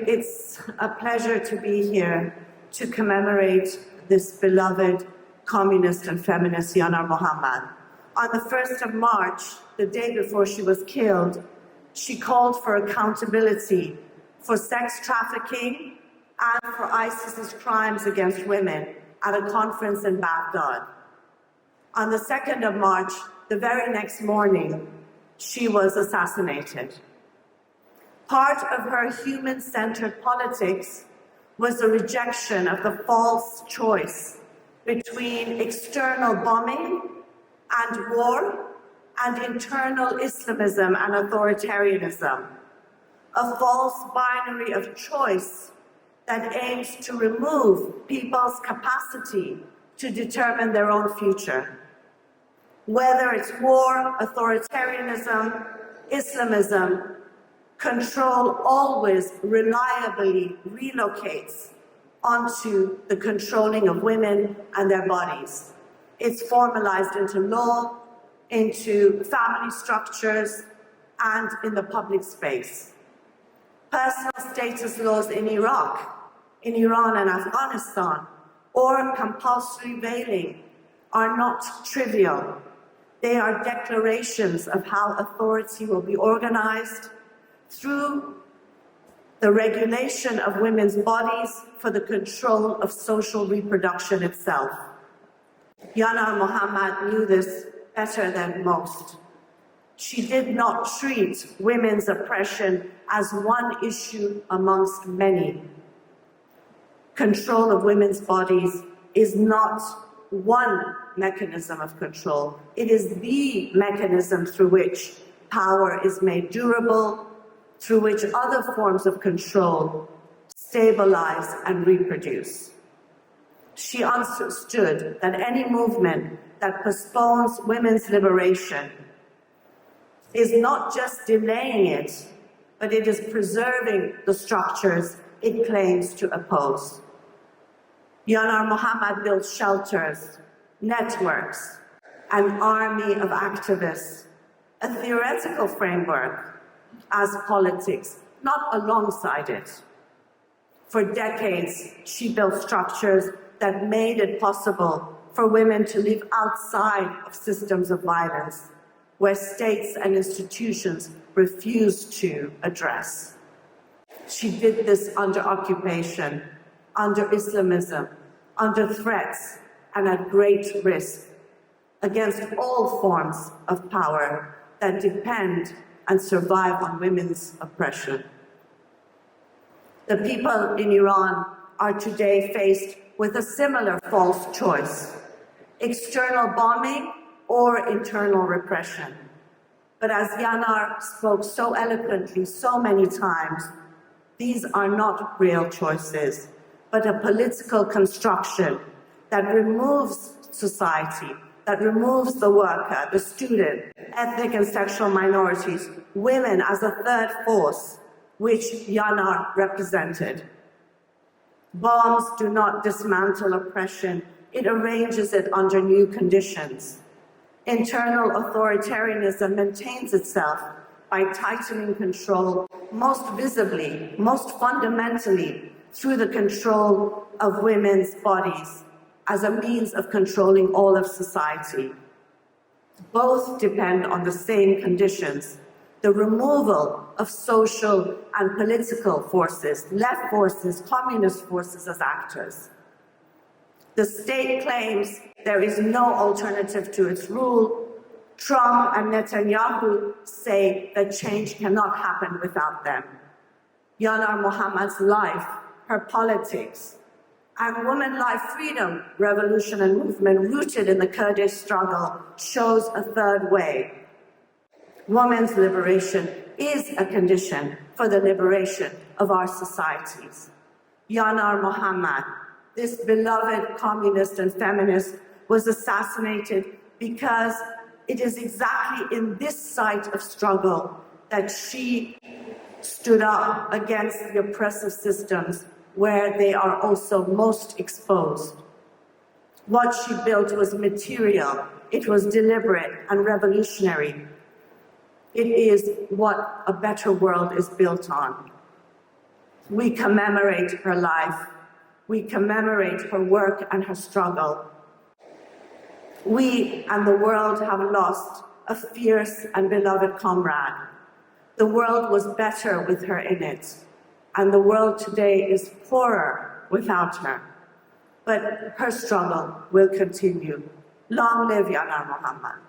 It's a pleasure to be here to commemorate this beloved communist and feminist Yanar Mohammed. On the 1st of March, the day before she was killed, she called for accountability for sex trafficking and for ISIS's crimes against women at a conference in Baghdad. On the 2nd of March, the very next morning, she was assassinated. Part of her human-centered politics was the rejection of the false choice between external bombing and war and internal Islamism and authoritarianism, a false binary of choice that aims to remove people's capacity to determine their own future. Whether it's war, authoritarianism, Islamism, control always reliably relocates onto the controlling of women and their bodies. It's formalized into law, into family structures, and in the public space. Personal status laws in Iraq, in Iran and Afghanistan, or compulsory veiling are not trivial. They are declarations of how authority will be organized through the regulation of women's bodies for the control of social reproduction itself. Yanar Mohammed knew this better than most. She did not treat women's oppression as one issue amongst many. Control of women's bodies is not one mechanism of control. It is the mechanism through which power is made durable, through which other forms of control stabilize and reproduce. She understood that any movement that postpones women's liberation is not just delaying it, but it is preserving the structures it claims to oppose. Yanar Mohammed built shelters, networks, an army of activists, a theoretical framework as politics, not alongside it. For decades, she built structures that made it possible for women to live outside of systems of violence, where states and institutions refuse to address. She did this under occupation, under Islamism, under threats, and at great risk, against all forms of power that depend and survive on women's oppression. The people in Iran are today faced with a similar false choice: external bombing or internal repression. But as Yanar spoke so eloquently so many times, these are not real choices, but a political construction that removes society, that removes the worker, the student, ethnic and sexual minorities, women as a third force, which Yanar represented. Bombs do not dismantle oppression, it arranges it under new conditions. Internal authoritarianism maintains itself by tightening control, most visibly, most fundamentally, through the control of women's bodies as a means of controlling all of society. Both depend on the same conditions: the removal of social and political forces, left forces, communist forces as actors. The state claims there is no alternative to its rule. Trump and Netanyahu say that change cannot happen without them. Yanar Mohammed's life, her politics, and women life freedom revolution and movement rooted in the Kurdish struggle shows a third way. Women's liberation is a condition for the liberation of our societies. Yanar Mohammed, this beloved communist and feminist, was assassinated because it is exactly in this site of struggle that she stood up against the oppressive systems where they are also most exposed. What she built was material, it was deliberate and revolutionary. It is what a better world is built on. We commemorate her life. We commemorate her work and her struggle. We and the world have lost a fierce and beloved comrade. The world was better with her in it, and the world today is poorer without her. But her struggle will continue. Long live Yanar Mohammed.